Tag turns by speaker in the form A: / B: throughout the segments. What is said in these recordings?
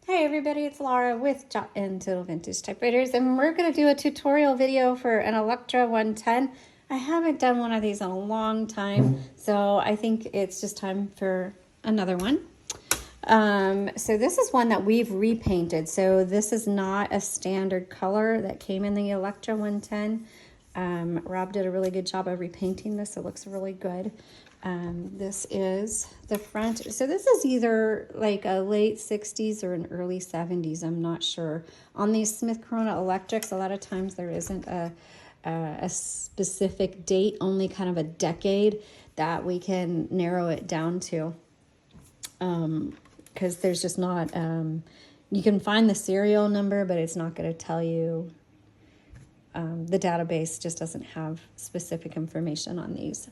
A: Hi everybody, it's Laura with Jot and Total Vintage Typewriters, and we're going to do a tutorial video for an Electra 110. I haven't done one of these in a long time, so I think it's just time for another one. So this is one that we've repainted. So this is not a standard color that came in the Electra 110. Rob did a really good job of repainting this. It looks really good. This is the front. So this is either like a late 60s or an early 70s. I'm not sure. On these Smith Corona Electrics, a lot of times there isn't a specific date, only kind of a decade that we can narrow it down to. Because there's just not, you can find the serial number, but it's not going to tell you. The database just doesn't have specific information on these.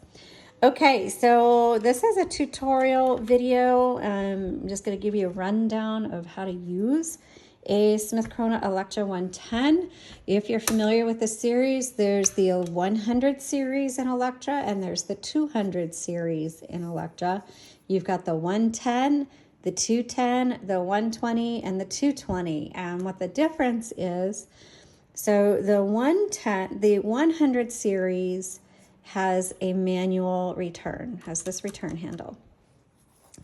A: Okay, so this is a tutorial video. I'm just going to give you a rundown of how to use a Smith Corona Electra 110. If you're familiar with the series, there's the 100 series in Electra and there's the 200 series in Electra. You've got the 110, the 210, the 120, and the 220. And what the difference is, so the 100 series has a manual return, has this return handle.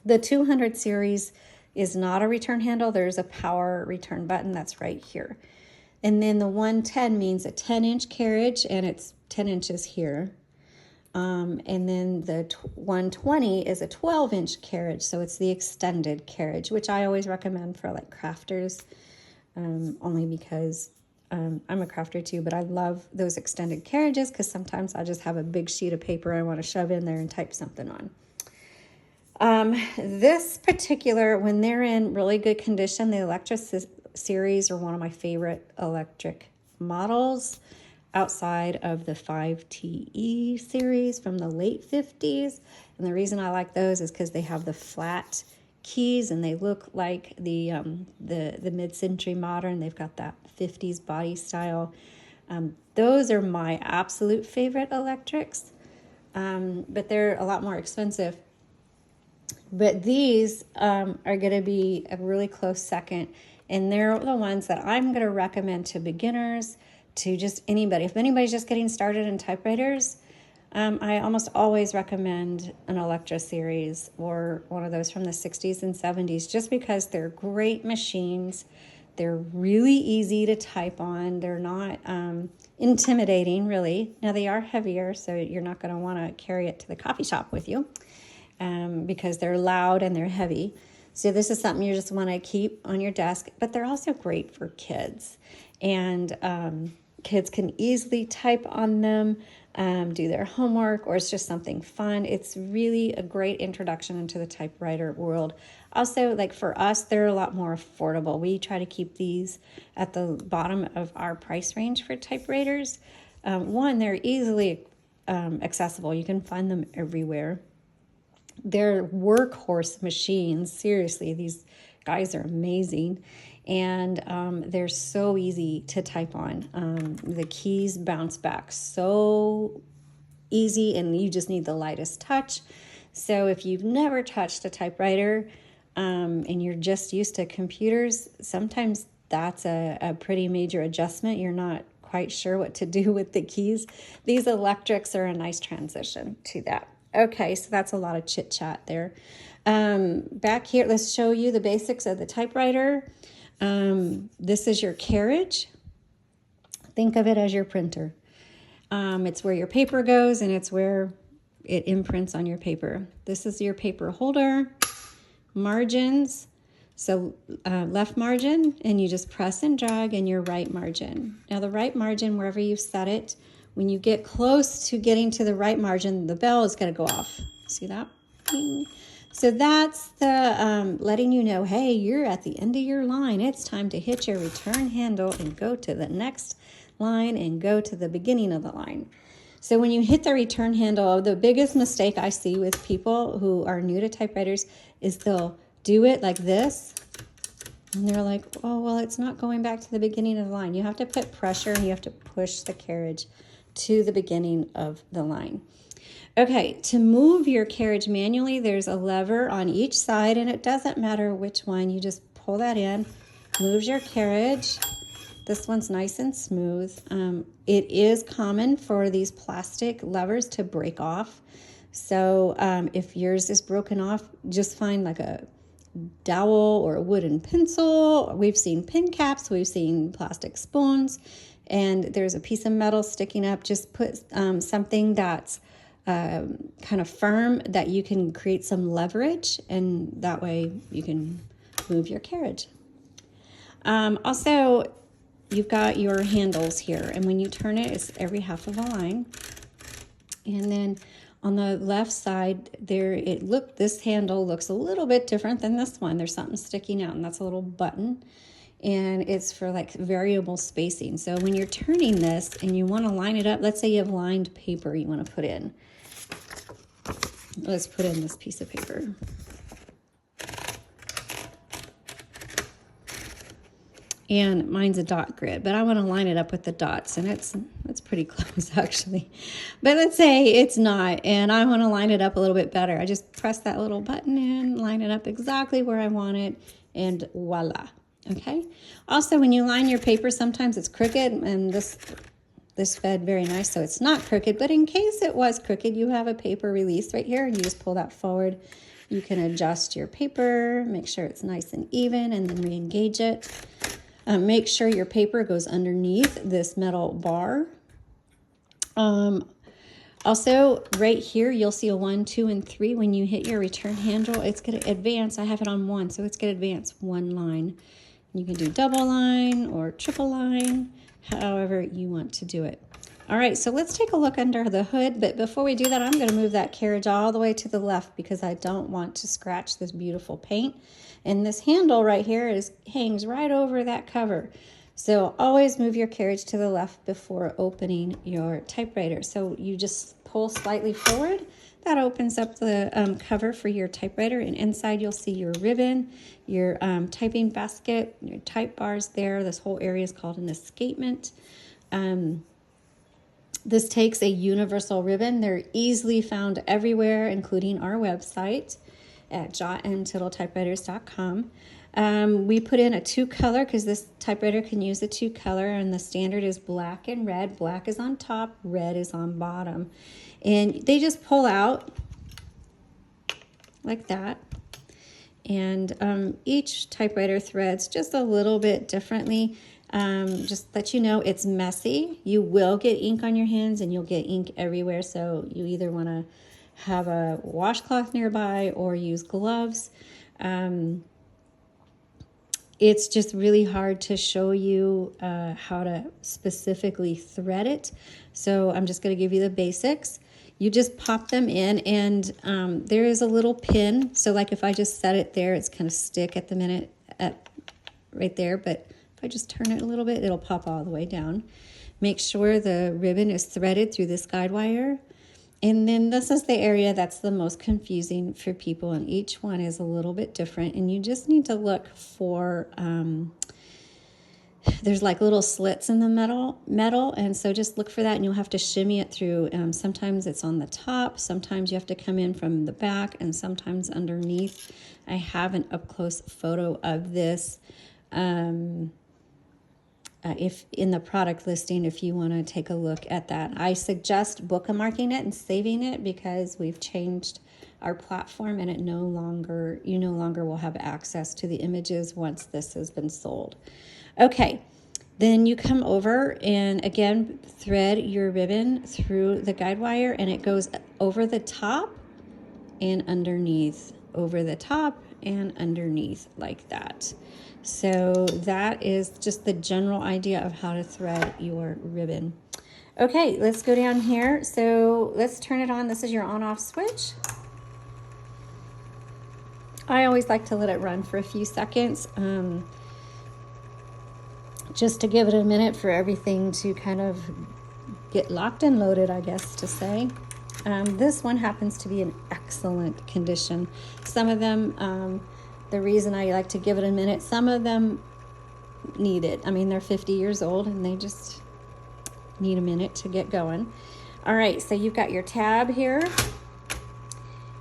A: The 200 series is not a return handle. There's a power return button that's right here. And then the 110 means a 10-inch carriage, and it's 10 inches here. And then the 120 is a 12-inch carriage, so it's the extended carriage, which I always recommend for like crafters, only because I'm a crafter too, but I love those extended carriages because sometimes I just have a big sheet of paper I want to shove in there and type something on. This particular, when they're in really good condition, the Electra series are one of my favorite electric models outside of the 5TE series from the late 50s. And the reason I like those is because they have the flat keys and they look like the mid-century modern. They've got that 50s body style. Those are my absolute favorite electrics, but they're a lot more expensive. But these are going to be a really close second, and they're the ones that I'm going to recommend to beginners, to just anybody. If anybody's just getting started in typewriters, I almost always recommend an Electra series or one of those from the 60s and 70s, just because they're great machines. They're really easy to type on. They're not intimidating, really. Now, they are heavier, so you're not going to want to carry it to the coffee shop with you because they're loud and they're heavy. So this is something you just want to keep on your desk, but they're also great for kids. And kids can easily type on them, do their homework, or it's just something fun. It's really a great introduction into the typewriter world. Also, like for us, they're a lot more affordable. We try to keep these at the bottom of our price range for typewriters. One, they're easily accessible. You can find them everywhere. They're workhorse machines. Seriously, these guys are amazing. And they're so easy to type on. The keys bounce back so easy, and you just need the lightest touch. So if you've never touched a typewriter and you're just used to computers, sometimes that's a pretty major adjustment. You're not quite sure what to do with the keys. These electrics are a nice transition to that. Okay, so that's a lot of chit chat there. Back here, let's show you the basics of the typewriter. This is your carriage. Think of it as your printer. It's where your paper goes and it's where it imprints on your paper. This is your paper holder. Margins. So left margin, and you just press and drag, and your right margin. Now the right margin, wherever you've set it, when you get close to getting to the right margin, the bell is going to go off. See that? Ding. So that's the letting you know, hey, you're at the end of your line. It's time to hit your return handle and go to the next line and go to the beginning of the line. So when you hit the return handle, the biggest mistake I see with people who are new to typewriters is they'll do it like this. And they're like, oh, well, it's not going back to the beginning of the line. You have to put pressure and you have to push the carriage to the beginning of the line. Okay, to move your carriage manually, there's a lever on each side, and it doesn't matter which one. You just pull that in, moves your carriage. This one's nice and smooth. It is common for these plastic levers to break off. So if yours is broken off, just find like a dowel or a wooden pencil. We've seen pin caps, we've seen plastic spoons, and there's a piece of metal sticking up. Just put something that's kind of firm that you can create some leverage, and that way you can move your carriage. Also, you've got your handles here, and when you turn it, it's every half of a line. And then on the left side there, this handle looks a little bit different than this one. There's something sticking out, and that's a little button, and it's for like variable spacing. So when you're turning this and you want to line it up, let's say you have lined paper you want to put in. Let's put in this piece of paper. And mine's a dot grid, but I want to line it up with the dots, and it's pretty close actually. But let's say it's not, and I want to line it up a little bit better. I just press that little button in, line it up exactly where I want it, and voila. Okay. Also, when you line your paper, sometimes it's crooked, and this fed very nice, so it's not crooked. But in case it was crooked, you have a paper release right here, and you just pull that forward. You can adjust your paper, make sure it's nice and even, and then re-engage it. Make sure your paper goes underneath this metal bar. Also, right here, you'll see a 1, 2, and 3. When you hit your return handle, it's going to advance. I have it on 1, so it's going to advance 1 line. You can do double line or triple line, however you want to do it. All right, so let's take a look under the hood. But before we do that, I'm going to move that carriage all the way to the left because I don't want to scratch this beautiful paint. And this handle right here hangs right over that cover. So always move your carriage to the left before opening your typewriter. So you just pull slightly forward. That opens up the cover for your typewriter. And inside you'll see your ribbon, your typing basket, your type bars there. This whole area is called an escapement. This takes a universal ribbon. They're easily found everywhere, including our website at jotandtittletypewriters.com. We put in a 2-color because this typewriter can use a 2-color, and the standard is black and red. Black is on top, red is on bottom. And they just pull out like that. And each typewriter threads just a little bit differently. Just let you know it's messy. You will get ink on your hands, and you'll get ink everywhere. So you either want to have a washcloth nearby or use gloves. It's just really hard to show you how to specifically thread it. So I'm just going to give you the basics. You just pop them in, and there is a little pin. So like if I just set it there, it's kind of stick at the minute right there. But if I just turn it a little bit, it'll pop all the way down. Make sure the ribbon is threaded through this guide wire. And then this is the area that's the most confusing for people, and each one is a little bit different. And you just need to look for, there's like little slits in the metal, and so just look for that, and you'll have to shimmy it through. Sometimes it's on the top, sometimes you have to come in from the back, and sometimes underneath. I have an up-close photo of this. If in the product listing, if you want to take a look at that. I suggest bookmarking it and saving it because we've changed our platform, and you no longer will have access to the images once this has been sold. Okay, then you come over and again thread your ribbon through the guide wire, and it goes over the top and underneath, over the top and underneath like that. So that is just the general idea of how to thread your ribbon. Okay, let's go down here. So let's turn it on. This is your on-off switch. I always like to let it run for a few seconds, just to give it a minute for everything to kind of get locked and loaded, I guess to say. This one happens to be in excellent condition. Some of them, the reason I like to give it a minute, some of them need it. I mean, they're 50 years old and they just need a minute to get going. All right, so you've got your tab here,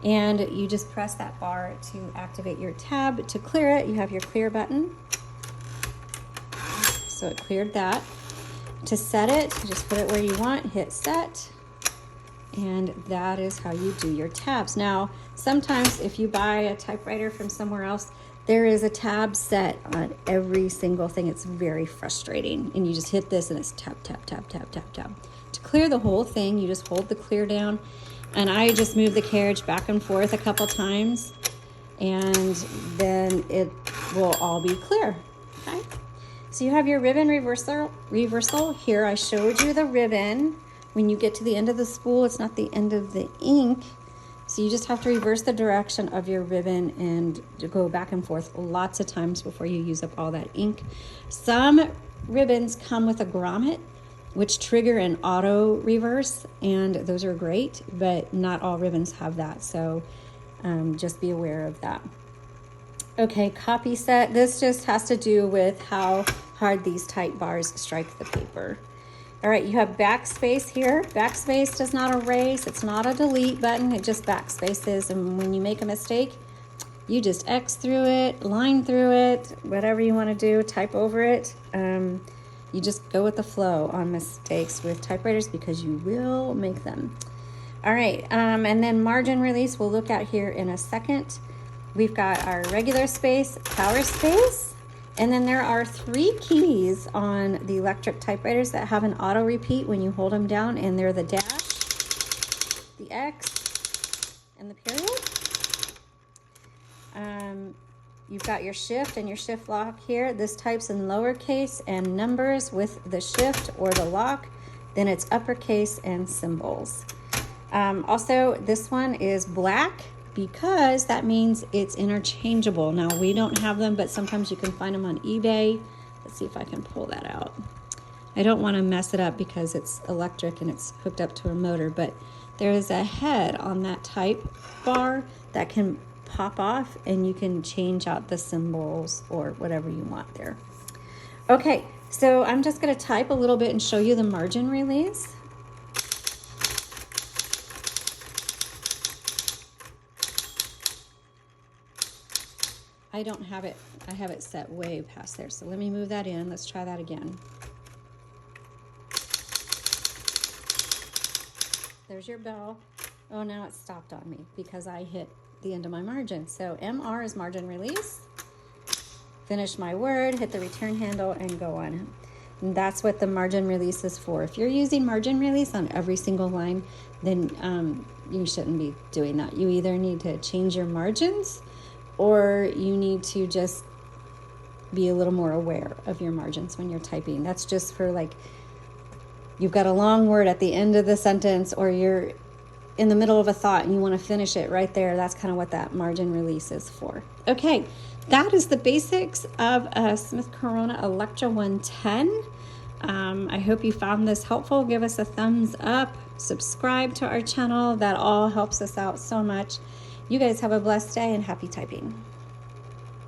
A: And you just press that bar to activate your tab. To clear it, you have your clear button. So it cleared that. To set it, you just put it where you want, hit set, and that is how you do your tabs. Now, sometimes if you buy a typewriter from somewhere else, there is a tab set on every single thing. It's very frustrating. And you just hit this and it's tab, tab, tab, tab, tab, tab. To clear the whole thing, you just hold the clear down. And I just move the carriage back and forth a couple times, and then it will all be clear, okay? So you have your ribbon reversal. Here I showed you the ribbon. When you get to the end of the spool, it's not the end of the ink. So you just have to reverse the direction of your ribbon and go back and forth lots of times before you use up all that ink. Some ribbons come with a grommet, which trigger an auto reverse, and those are great, but not all ribbons have that. So just be aware of that. Okay, copy set. This just has to do with how hard these type bars strike the paper. All right, you have backspace here. Backspace does not erase. It's not a delete button. It just backspaces. And when you make a mistake, you just X through it, line through it, whatever you want to do, type over it. You just go with the flow on mistakes with typewriters because you will make them. All right, and then margin release we'll look at here in a second. We've got our regular space, power space, and then there are 3 keys on the electric typewriters that have an auto repeat when you hold them down, and they're the dash, the X, and the period. You've got your shift and your shift lock here. This types in lowercase and numbers with the shift or the lock. Then it's uppercase and symbols. Also, this one is black because that means it's interchangeable. Now, we don't have them, but sometimes you can find them on eBay. Let's see if I can pull that out. I don't want to mess it up because it's electric and it's hooked up to a motor, but there is a head on that type bar that can pop off, and you can change out the symbols or whatever you want there. Okay, so I'm just going to type a little bit and show you the margin release. I don't have it, I have it set way past there, so let me move that in. Let's try that again. There's your bell. Oh, now it stopped on me because I hit the end of my margin. So MR is margin release. Finish my word, hit the return handle, and go on. And that's what the margin release is for. If you're using margin release on every single line, then you shouldn't be doing that. You either need to change your margins, or you need to just be a little more aware of your margins when you're typing. That's just for, like, you've got a long word at the end of the sentence, or you're in the middle of a thought and you want to finish it right there. That's kind of what that margin release is for. Okay, that is the basics of a Smith Corona Electra 110. I hope you found this helpful. Give us a thumbs up, subscribe to our channel. That all helps us out so much. You guys have a blessed day and happy typing.